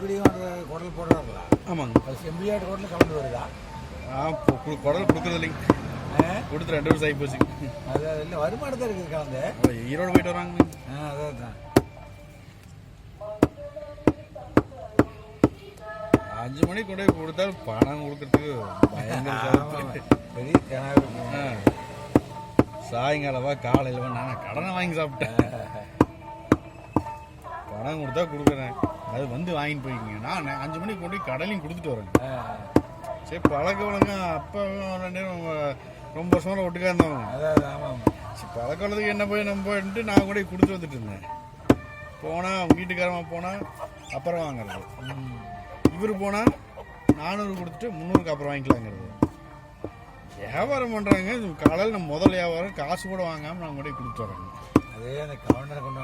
குடல் போடுறாங்களா? ஆமாங்க. அது செம்பியாட்டு குடல் கலந்து வருதா? குடல் கொடுக்குறது இல்லைங்க. கொடுத்து 2 வருஷம் ஆகி போச்சு. அது இல்லை வருமானத்தை இருக்குது கலந்து. ஈரோடு போயிட்டு வராங்க. அதான் 5 மணிக்கு கொண்டு போய் கொடுத்தாலும் பணம் கொடுக்கறதுக்கு பயங்கர பெரிய கிணறு. சாயங்காலவா காலையிலவா நான் கடனை வாங்கி சாப்பிட்டேன். பணம் கொடுத்தா கொடுக்குறேன், அது வந்து வாங்கிட்டு போய்க்குங்க. நான் 5 மணிக்கு கொண்டு போய் கடலையும் கொடுத்துட்டு வரேன். சரி பழக்க வழக்கம் அப்போ ரொம்ப வருஷமாக ஒட்டுக்கா இருந்தவங்க. சரி பழக்க வழக்கத்துக்கு என்ன போய் நம்ம போயிட்டு நான் கூட கொடுத்துட்டு வந்துட்டு இருந்தேன். போனால் அவங்க வீட்டுக்காரமாக போனால் அப்புறம் வாங்குறது, இவர் போனால் 400 கொடுத்துட்டு 300க்கு அப்புறம் வாங்கிக்கலாங்கிறது. வியாபாரம் பண்ணுறாங்க. காலையில் நம்ம முதல் வியாபாரம் காசு கூட வாங்காமல் நான் கூட கொடுத்துட்டு வரேங்க. அதே அந்த கவுண்டரை கொண்டு